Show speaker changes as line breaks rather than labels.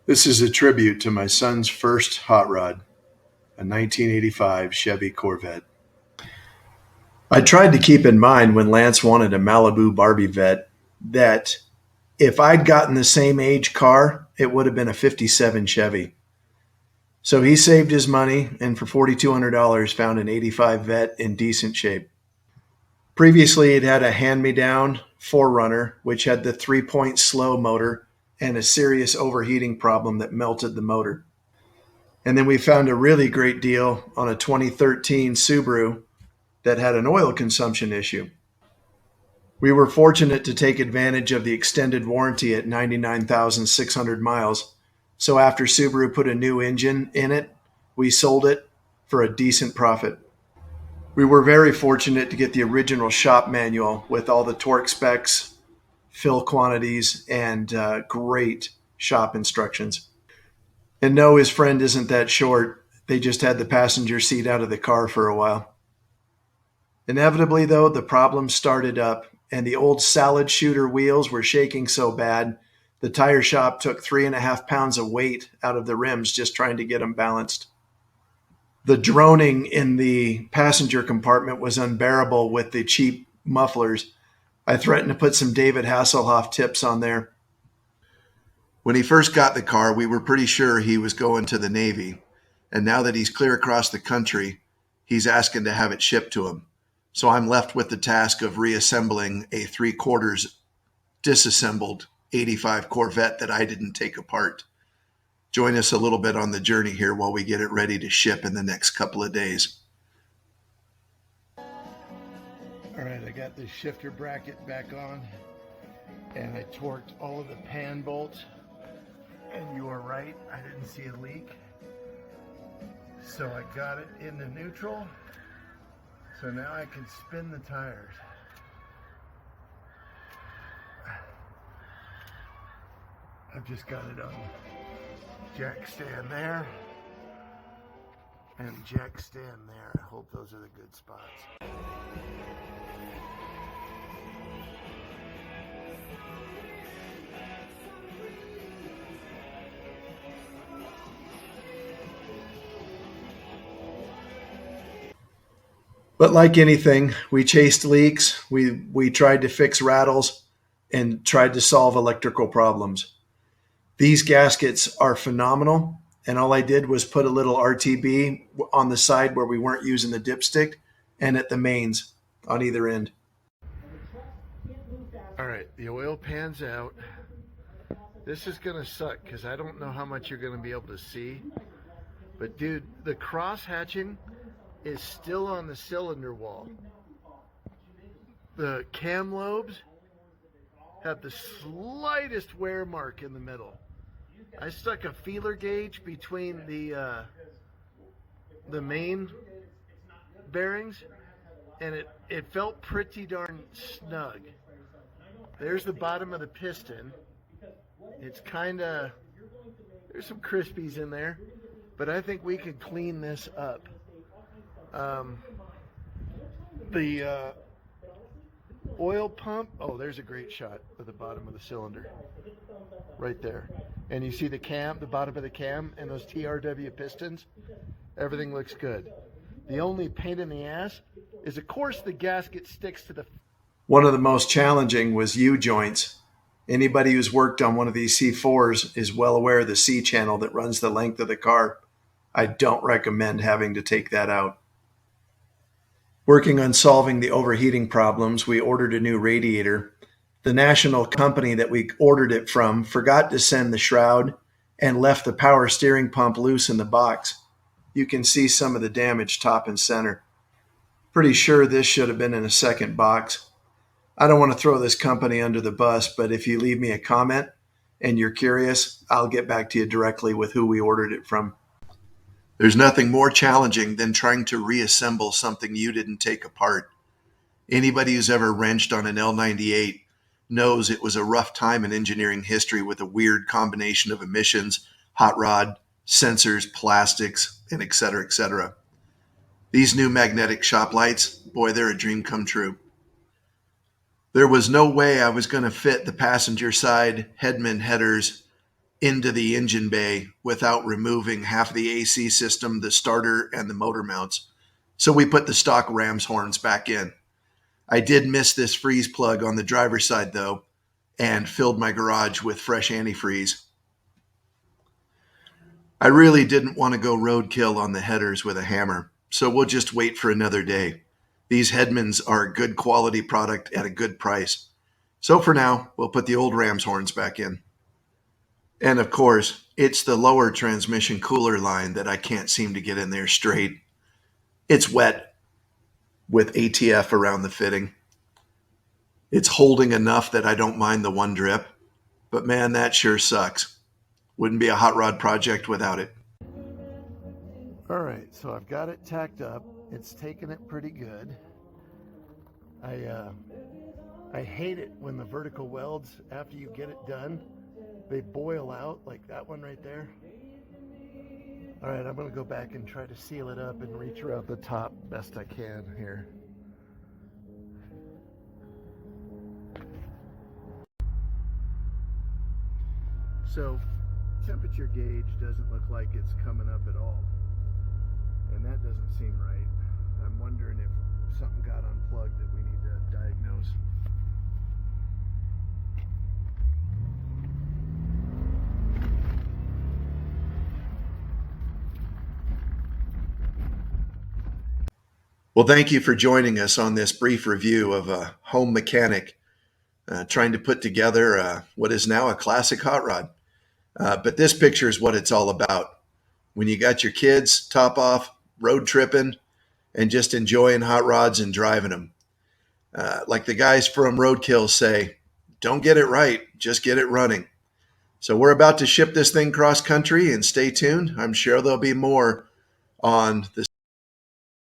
This is a tribute to my son's first hot rod, a 1985 Chevy Corvette. I tried to keep in mind when Lance wanted a Malibu Barbie Vette that if I'd gotten the same age car, it would have been a 57 Chevy. So he saved his money and for $4,200 found an 85 Vette in decent shape. Previously, it had a hand-me-down 4Runner, which had the 3-point slow motor and a serious overheating problem that melted the motor. And then we found a really great deal on a 2013 Subaru that had an oil consumption issue. We were fortunate to take advantage of the extended warranty at 99,600 miles. So after Subaru put a new engine in it, we sold it for a decent profit. We were very fortunate to get the original shop manual with all the torque specs, fill quantities, and great shop instructions. And no, his friend isn't that short. They just had the passenger seat out of the car for a while. Inevitably, though, the problem started up, and the old salad shooter wheels were shaking so bad, the tire shop took 3.5 pounds of weight out of the rims just trying to get them balanced. The droning in the passenger compartment was unbearable with the cheap mufflers. I threatened to put some David Hasselhoff tips on there. When he first got the car, we were pretty sure he was going to the Navy. And now that he's clear across the country, he's asking to have it shipped to him. So I'm left with the task of reassembling a 3/4 disassembled 85 Corvette that I didn't take apart. Join us a little bit on the journey here while we get it ready to ship in the next couple of days. All right, I got the shifter bracket back on and I torqued all of the pan bolts, and you are right, I didn't see a leak. So I got it into neutral. So now I can spin the tires. I've just got it on jack stand there and jack stand there. I hope those are the good spots. But like anything, we chased leaks, we tried to fix rattles, and tried to solve electrical problems. These gaskets are phenomenal, and all I did was put a little RTB on the side where we weren't using the dipstick and at the mains on either end. All right, the oil pan's out. This is gonna suck because I don't know how much you're gonna be able to see. But dude, the cross hatching is still on the cylinder wall. The cam lobes have the slightest wear mark in the middle. I stuck a feeler gauge between the main bearings, and it felt pretty darn snug. There's the bottom of the piston. It's there's some crispies in there, but I think we could clean this up. The oil pump, oh, there's a great shot of the bottom of the cylinder right there, and you see the cam, the bottom of the cam, and those TRW pistons. Everything looks good. The only pain in the ass is, of course, the gasket sticks to the... One of the most challenging was U-joints. Anybody who's worked on one of these C4s is well aware of the C channel that runs the length of the car. I don't recommend having to take that out. Working on solving the overheating problems, we ordered a new radiator. The national company that we ordered it from forgot to send the shroud and left the power steering pump loose in the box. You can see some of the damage top and center. Pretty sure this should have been in a second box. I don't want to throw this company under the bus, but if you leave me a comment and you're curious, I'll get back to you directly with who we ordered it from. There's nothing more challenging than trying to reassemble something you didn't take apart. Anybody who's ever wrenched on an L98 knows it was a rough time in engineering history with a weird combination of emissions, hot rod, sensors, plastics, and et cetera, et cetera. These new magnetic shop lights, boy, they're a dream come true. There was no way I was going to fit the passenger side Hedman headers into the engine bay without removing half of the AC system, the starter, and the motor mounts. So we put the stock ram's horns back in. I did miss this freeze plug on the driver's side though, and filled my garage with fresh antifreeze. I really didn't want to go roadkill on the headers with a hammer, so we'll just wait for another day. These Hedmans are a good quality product at a good price. So for now, we'll put the old ram's horns back in. And of course, it's the lower transmission cooler line that I can't seem to get in there straight. It's wet with ATF around the fitting. It's holding enough that I don't mind the one drip, but man, that sure sucks. Wouldn't be a hot rod project without it. All right, so I've got it tacked up. It's taking it pretty good. I hate it when the vertical welds, after you get it done, they boil out like that one right there. All right, I'm gonna go back and try to seal it up and reach around the top best I can here. So temperature gauge doesn't look like it's coming up at all, and that doesn't seem right. I'm wondering if something got unplugged that we need to diagnose. Well, thank you for joining us on this brief review of a home mechanic trying to put together what is now a classic hot rod. But this picture is what it's all about. When you got your kids, top off, road tripping, and just enjoying hot rods and driving them. Like the guys from Roadkill say, don't get it right, just get it running. So we're about to ship this thing cross country, and stay tuned. I'm sure there'll be more on the